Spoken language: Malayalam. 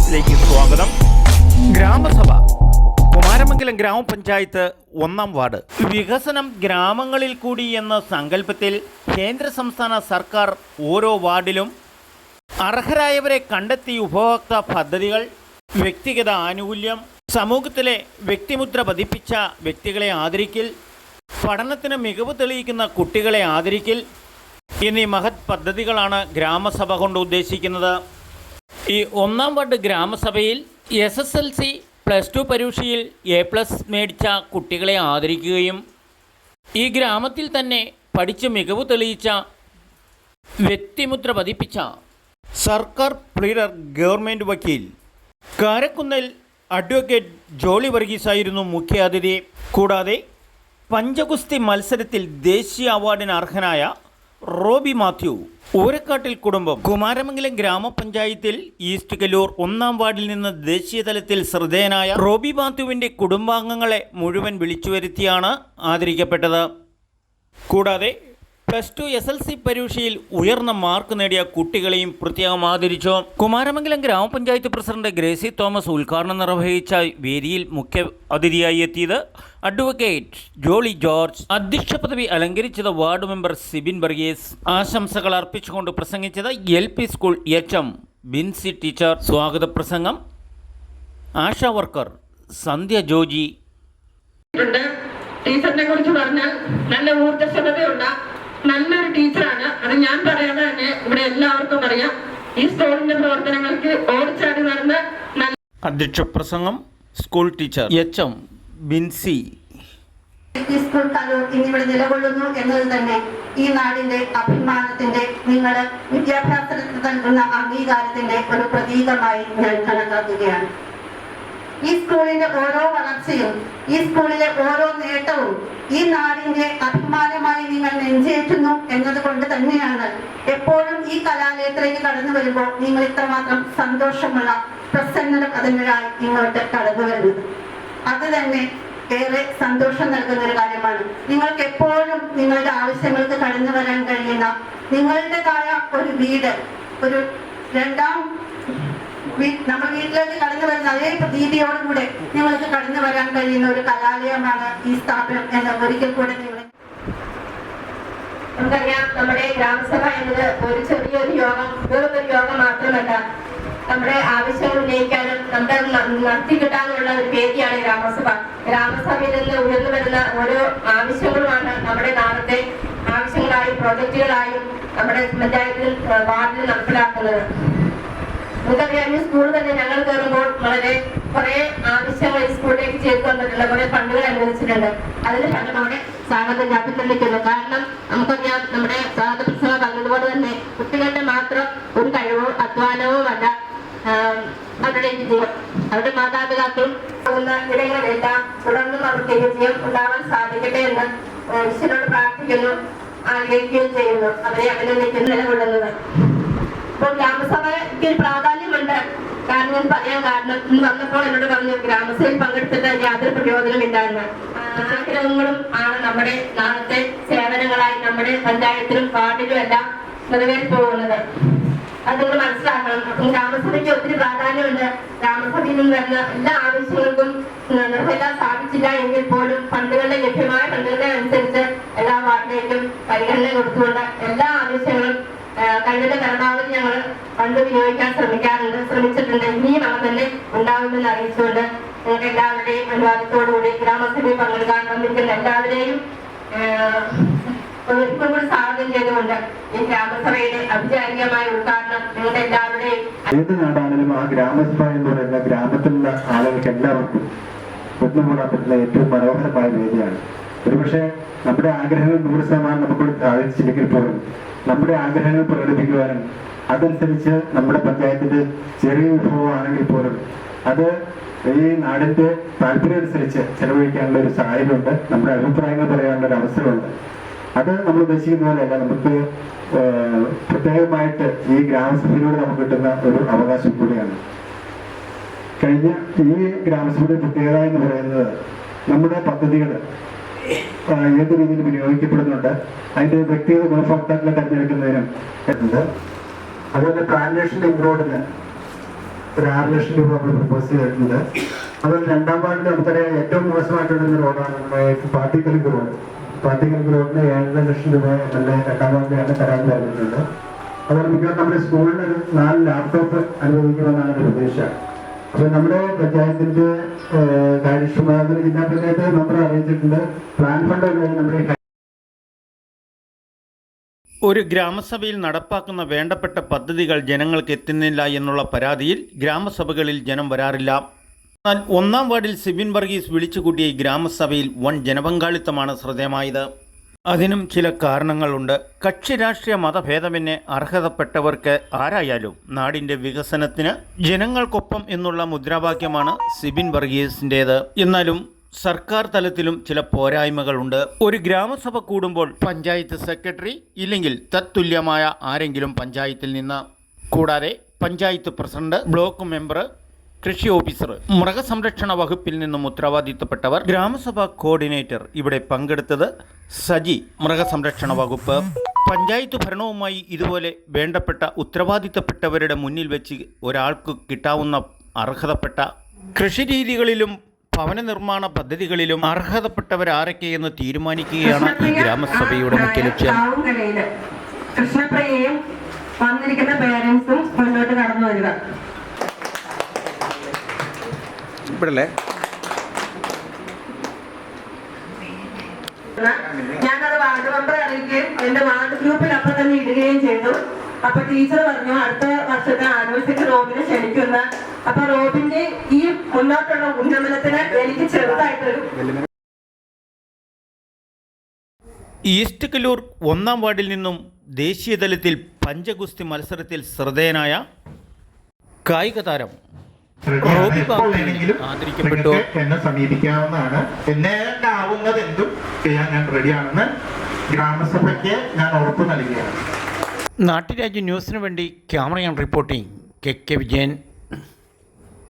ന്യൂസിലേക്ക് സ്വാഗതം. ഗ്രാമസഭ കുമാരമംഗലം ഗ്രാമപഞ്ചായത്ത് 1-ാം വാർഡ്. വികസനം ഗ്രാമങ്ങളിൽ കൂടി എന്ന സങ്കല്പത്തിൽ കേന്ദ്ര സംസ്ഥാന സർക്കാർ ഓരോ വാർഡിലും അർഹരായവരെ കണ്ടെത്തി ഉപഭോക്തൃ പദ്ധതികൾ, വ്യക്തിഗത ആനുകൂല്യം, സമൂഹത്തിലെ വ്യക്തിമുദ്ര പതിപ്പിച്ച വ്യക്തികളെ ആദരിക്കൽ, പഠനത്തിന് മികവ് തെളിയിക്കുന്ന കുട്ടികളെ ആദരിക്കൽ എന്നീ മഹത് പദ്ധതികളാണ് ഗ്രാമസഭ കൊണ്ട് ഉദ്ദേശിക്കുന്നത്. ഈ 1-ാം വാർഡ് ഗ്രാമസഭയിൽ SSLC +2 പരീക്ഷയിൽ A+ മേടിച്ച കുട്ടികളെ ആദരിക്കുകയും ഈ ഗ്രാമത്തിൽ തന്നെ പഠിച്ച് മികവ് തെളിയിച്ച വ്യക്തിമുദ്ര പതിപ്പിച്ച സർക്കാർ പ്ലീഡർ ഗവൺമെൻറ് വക്കീൽ കാരക്കുന്നേൽ അഡ്വക്കേറ്റ് ജോളി വർഗീസായിരുന്നു മുഖ്യാതിഥി. കൂടാതെ പഞ്ചഗുസ്തി മത്സരത്തിൽ ദേശീയ അവാർഡിന് അർഹനായ റോബി മാത്യു, ഊരക്കാട്ടിൽ കുടുംബം, കുമാരമംഗലം ഗ്രാമപഞ്ചായത്തിൽ ഈസ്റ്റ് കല്ലൂർ 1-ാം വാർഡിൽ നിന്ന് ദേശീയ തലത്തിൽ ശ്രദ്ധേയനായ റോബി മാത്യുവിൻ്റെ കുടുംബാംഗങ്ങളെ മുഴുവൻ വിളിച്ചുവരുത്തിയാണ് ആദരിക്കപ്പെട്ടത്. കൂടാതെ +2 SSLC പരീക്ഷയിൽ ഉയർന്ന മാർക്ക് നേടിയ കുട്ടികളെയും പ്രത്യേകം ആദരിച്ചു. കുമാരമംഗലം ഗ്രാമപഞ്ചായത്ത് പ്രസിഡന്റ് ഗ്രേസി തോമസ് ഉദ്ഘാടനം നിർവഹിച്ച വേദിയിൽ മുഖ്യ അതിഥിയായി എത്തിയത് അഡ്വക്കേറ്റ് ജോളി ജോർജ്. അധ്യക്ഷ പദവി അലങ്കരിച്ചത് വാർഡ് മെമ്പർ സിബിൻ വർഗീസ്. ആശംസകൾ അർപ്പിച്ചുകൊണ്ട് പ്രസംഗിച്ചത് LP school HM Binsy teacher. സ്വാഗത പ്രസംഗം ആശാ വർക്കർ സന്ധ്യ ജോജി. ടീച്ചറിനെ കുറിച്ച് പറഞ്ഞാൽ നല്ല ഊർജ്ജസ്വലതയുള്ള നല്ലൊരു ടീച്ചറാണ്. അത് ഞാൻ പറയാതെ തന്നെ ഇവിടെ എല്ലാവർക്കും അറിയാം. ഈ സ്കൂളിന്റെ പ്രവർത്തനങ്ങൾക്ക് ഓടിച്ചാടി നടന്ന് അധ്യക്ഷ പ്രസംഗം school teacher HM Binsy. School Kaloor ഇന്നിവിടെ നിലകൊള്ളുന്നു എന്നത് തന്നെ ഈ നാടിന്റെ അഭിമാനത്തിന്റെ, നിങ്ങൾ വിദ്യാഭ്യാസത്തിൽ നൽകുന്ന അംഗീകാരത്തിന്റെ ഒരു പ്രതീകമായി ഞാൻ കണക്കാക്കുകയാണ്. ഈ സ്കൂളിന്റെ ഓരോ വളർച്ചയും, ഈ സ്കൂളിലെ ഓരോ നേട്ടവും ഈ നാടിന്റെ അഭിമാനമായി നിങ്ങൾ നെഞ്ചേറ്റുന്നു എന്നതുകൊണ്ട് തന്നെയാണ് എപ്പോഴും ഈ കലാലയത്തിലേക്ക് കടന്നു വരുമ്പോൾ നിങ്ങൾ ഇത്രമാത്രം സന്തോഷമുള്ള പ്രസന്നരായി ഇങ്ങോട്ട് കടന്നു വരുന്നത്. അത് തന്നെ ഏറെ സന്തോഷം നൽകുന്ന ഒരു കാര്യമാണ്. നിങ്ങൾക്ക് എപ്പോഴും നിങ്ങളുടെ ആവശ്യങ്ങൾക്ക് കടന്നു വരാൻ കഴിയുന്ന, നിങ്ങളുടേതായ ഒരു വീട്, ഒരു രണ്ടാം നമ്മൾ വീട്ടിലേക്ക് കടന്നു വരുന്ന അതേ രീതിയോടുകൂടെ നിങ്ങൾക്ക് കടന്നു വരാൻ കഴിയുന്ന ഒരു കലാലയമാണ് ഈ സ്ഥാപനം എന്ന് ഒരിക്കൽ കൂടെ നിങ്ങൾ. നമുക്കറിയാം, നമ്മുടെ ഗ്രാമസഭ എന്നത് ഒരു ചെറിയൊരു യോഗം, വെറും ഒരു യോഗം മാത്രമല്ല, നമ്മുടെ ആവശ്യങ്ങൾ ഉന്നയിക്കാനും നമ്മുടെ നടത്തി കിട്ടാനുള്ള ഒരു വേദിയാണ് ഗ്രാമസഭ. ഗ്രാമസഭയിൽ നിന്ന് ഉയർന്നു വരുന്ന ഓരോ ആവശ്യങ്ങളുമാണ് നമ്മുടെ നാളത്തെ ആവശ്യങ്ങളായും പ്രോജക്റ്റുകളായും നമ്മുടെ പഞ്ചായത്തിൽ വാർഡിൽ നടപ്പിലാക്കുന്നത്. നമുക്കറിയാം, ഈ സ്കൂൾ തന്നെ ഞങ്ങൾ കയറുമ്പോൾ വളരെ കുറെ ആവശ്യങ്ങൾ ഈ സ്കൂളിലേക്ക് ചെയ്തു തന്നിട്ടുണ്ട്, കുറെ ഫണ്ടുകൾ അനുവദിച്ചിട്ടുണ്ട്. അതിന്റെ ഫലമാണ് സ്വാഗതം ഞാൻ പിന്തുണയ്ക്കുന്നത്. കാരണം നമുക്കറിയാം, നമ്മുടെ സ്വാഗത പ്രസംഗം പറഞ്ഞതുപോലെ തന്നെ കുട്ടികളുടെ മാത്രം ഒരു കഴിവോ അധ്വാനവും അല്ല അവരുടെ വിജയം. അവരുടെ മാതാപിതാക്കളും ഇടങ്ങളിലെല്ലാം തുടർന്നും അവർക്ക് വിജയം ഉണ്ടാവാൻ സാധിക്കട്ടെ എന്ന് ഈശ്വരനോട് പ്രാർത്ഥിക്കുന്നു, ആഗ്രഹിക്കുകയും ചെയ്യുന്നു. അവരെ അഭിനന്ദിക്കുന്നു നിലകൊള്ളുന്നത്. ഇപ്പോൾ ഗ്രാമസഭയ്ക്ക് ഒരു പ്രാധാന്യമുണ്ട്. കാരണം ഞാൻ പറയാൻ കാരണം, ഇന്ന് വന്നപ്പോൾ എന്നോട് പറഞ്ഞു ഗ്രാമസഭയിൽ പങ്കെടുത്തിട്ട് യാതൊരു പ്രയോജനമില്ലാന്ന്. ആഗ്രഹങ്ങളും ആണ് നമ്മുടെ നാളത്തെ സേവനങ്ങളായി നമ്മുടെ പഞ്ചായത്തിലും വാർഡിലും എല്ലാം നിറവേറി പോകുന്നത്. അത് നിങ്ങൾ മനസ്സിലാക്കണം. ഗ്രാമസഭയ്ക്ക് ഒത്തിരി പ്രാധാന്യമുണ്ട്. ഗ്രാമസഭയിൽ നിന്ന് വരുന്ന എല്ലാ ആവശ്യങ്ങൾക്കും നിറവേറ്റാൻ സാധിച്ചില്ല എങ്കിൽ പോലും ഫണ്ടുകളുടെ ലഭ്യമായ ഫണ്ടുകളുടെ അനുസരിച്ച് എല്ലാ വാർഡിലേക്കും പരിഗണന കൊടുത്തുകൊണ്ട് എല്ലാ ആവശ്യങ്ങളും കഴിവിന്റെ പരമാവധി ഞങ്ങൾ ഫണ്ട് വിനിയോഗിക്കാൻ ശ്രമിച്ചിട്ടുണ്ട്. ഇനിയും അങ്ങനെ തന്നെ ഉണ്ടാകുമെന്ന് അറിയിച്ചുകൊണ്ട് നിങ്ങൾക്ക് എല്ലാവരുടെയും അനുവാദത്തോടുകൂടി ഗ്രാമസഭയിൽ പങ്കെടുക്കാൻ വന്നിരിക്കുന്ന എല്ലാവരെയും ഒരിക്കൽ കൂടി സ്വാഗതം ചെയ്തുകൊണ്ട് ഈ ഗ്രാമസഭയുടെ ഔപചാരികമായ ഉദ്ഘാടനം നിങ്ങളുടെ എല്ലാവരുടെയും. ഏത് നാടാണെങ്കിലും ആ ഗ്രാമസഭ എന്ന് പറയുന്ന ഗ്രാമത്തിലുള്ള ആളുകൾക്ക് എല്ലാവർക്കും ഒന്നുകൂടാൻ പറ്റുന്ന ഏറ്റവും മനോഹരമായ വേദിയാണ്. ഒരുപക്ഷെ നമ്മുടെ ആഗ്രഹങ്ങൾ 100% നമുക്കൂടി സാധിച്ചില്ലെങ്കിൽ പോലും നമ്മുടെ ആഗ്രഹങ്ങൾ പ്രകടിപ്പിക്കുവാനും അതനുസരിച്ച് നമ്മുടെ പഞ്ചായത്തിന്റെ ചെറിയ വിഭവമാണെങ്കിൽ പോലും അത് ഈ നാടിന്റെ താല്പര്യം അനുസരിച്ച് ചെലവഴിക്കാനുള്ള ഒരു സാഹചര്യമുണ്ട്. നമ്മുടെ അഭിപ്രായങ്ങൾ പറയാനുള്ള ഒരു അവസരമുണ്ട്. അത് നമ്മൾ ഉദ്ദേശിക്കുന്ന പോലെയല്ല. നമുക്ക് പ്രത്യേകമായിട്ട് ഈ ഗ്രാമസഭയിലൂടെ നമുക്ക് കിട്ടുന്ന ഒരു അവകാശം കൂടിയാണ്. കഴിഞ്ഞ ഈ ഗ്രാമസഭയുടെ പ്രത്യേകത എന്ന് പറയുന്നത് നമ്മുടെ പദ്ധതികൾ ഏത് രീതിയിൽ വിനിയോഗിക്കപ്പെടുന്നുണ്ട്, അതിന്റെ വ്യക്തിഗത ഗുണഭോക്താക്കളെ തെരഞ്ഞെടുക്കുന്നതിനും അതുപോലെ പ്ലാന്റേഷൻ ലിങ്ക് റോഡിന് ഒരു 6 ലക്ഷം രൂപ നമ്മൾ പ്രപ്പോസ് ചെയ്തിട്ടുണ്ട്. അതുപോലെ 2-ാം വാർഡിൽ നമുക്കറിയാം ഏറ്റവും മോശമായിട്ടുള്ള റോഡാണ് നമ്മുടെ പാട്ടിക്കലിക്ക് റോഡ്. പാട്ടിക്കലിക്ക് റോഡിന് 7.5 ലക്ഷം രൂപ MLA 2-ാം വാർഡിലാണ് തരാൻ പറഞ്ഞിട്ടുണ്ട്. അതുപോലെ മിക്കവാറും നമ്മുടെ സ്കൂളിൽ ഒരു 4 ലാപ്ടോപ്പ് അനുവദിക്കുമെന്നാണ് ഒരു പ്രതീക്ഷ. അപ്പോൾ നമ്മുടെ പഞ്ചായത്തിന്റെ കാര്യക്ഷമത ജില്ലാ പഞ്ചായത്ത് നമ്പർ അറിയിച്ചിട്ടുണ്ട്. പ്ലാൻ ഫണ്ട് നമ്മുടെ ഒരു ഗ്രാമസഭയിൽ നടപ്പാക്കുന്ന വേണ്ടപ്പെട്ട പദ്ധതികൾ ജനങ്ങൾക്ക് എത്തുന്നില്ല എന്നുള്ള പരാതിയിൽ ഗ്രാമസഭകളിൽ ജനം വരാറില്ല. എന്നാൽ 1-ാം വാർഡിൽ സിബിൻ വർഗീസ് വിളിച്ചുകൂട്ടിയ ഈ ഗ്രാമസഭയിൽ വൻ ജനപങ്കാളിത്തമാണ് ശ്രദ്ധേയമായത്. അതിനും ചില കാരണങ്ങളുണ്ട്. കക്ഷി രാഷ്ട്രീയ മതഭേദമന്യേ അർഹതപ്പെട്ടവർക്ക് ആരായാലും നാടിൻ്റെ വികസനത്തിന് ജനങ്ങൾക്കൊപ്പം എന്നുള്ള മുദ്രാവാക്യമാണ് സിബിൻ വർഗീസിൻ്റേത്. എന്നാലും സർക്കാർ തലത്തിലും ചില പോരായ്മകളുണ്ട്. ഒരു ഗ്രാമസഭ കൂടുമ്പോൾ പഞ്ചായത്ത് സെക്രട്ടറി ഇല്ലെങ്കിൽ തത്തുല്യമായ ആരെങ്കിലും പഞ്ചായത്തിൽ നിന്ന്, കൂടാതെ പഞ്ചായത്ത് പ്രസിഡന്റ്, ബ്ലോക്ക് മെമ്പർ, കൃഷി ഓഫീസർ, മൃഗസംരക്ഷണ വകുപ്പിൽ നിന്നും ഉത്തരവാദിത്തപ്പെട്ടവർ, ഗ്രാമസഭാ കോർഡിനേറ്റർ. ഇവിടെ പങ്കെടുത്തത് സജി, മൃഗസംരക്ഷണ വകുപ്പ്. പഞ്ചായത്ത് ഭരണവുമായി ഇതുപോലെ വേണ്ടപ്പെട്ട ഉത്തരവാദിത്തപ്പെട്ടവരുടെ മുന്നിൽ വെച്ച് ഒരാൾക്ക് കിട്ടാവുന്ന അർഹതപ്പെട്ട കൃഷിരീതികളിലും ഭവന നിർമ്മാണ പദ്ധതികളിലും അർഹതപ്പെട്ടവരാരൊക്കെയെന്ന് തീരുമാനിക്കുകയാണ് ഈ ഗ്രാമസഭയുടെ മുഖ്യ ലക്ഷ്യം. കൃഷ്ണപ്രിയയും വന്നിരിക്കുന്ന പേരൻസും മുന്നോട്ട് കടന്നു വരിക. ഞാനത് വാർഡ് മെമ്പർ അറിയിക്കുകയും എന്റെ വാർഡ് ഗ്രൂപ്പിൽ അപ്പം തന്നെ ഇടുകയും ചെയ്തു. അപ്പൊ ടീച്ചർ പറഞ്ഞു അടുത്ത വർഷത്തെ ആനിവേഴ്സറി റോബിനെ ക്ഷണിക്കുന്ന. അപ്പൊ റോബിന്റെ ഈ മുന്നോട്ടുള്ള ഉന്നമനത്തിന് എനിക്ക് ചെറുതായിട്ടൊരു ഈസ്റ്റ് കല്ലൂർ 1-ാം വാർഡിൽ നിന്നും ദേശീയതലത്തിൽ പഞ്ചഗുസ്തി മത്സരത്തിൽ ശ്രദ്ധേയനായ കായിക താരം റോബി ബാബുവിനെങ്കിലും ആദരിക്കപ്പെട്ടു. എന്നെ സമീപിക്കാവുന്നതാണ്. എന്നെ ആവുന്നത് എന്തും ചെയ്യാൻ ഞാൻ റെഡിയാണെന്ന് ഗ്രാമസഭയ്ക്ക് ഞാൻ ഉറപ്പ് നൽകുകയാണ്. നാട്ടുരാജ്യ ന്യൂസിനു വേണ്ടി camera and reporting KK Vijayan.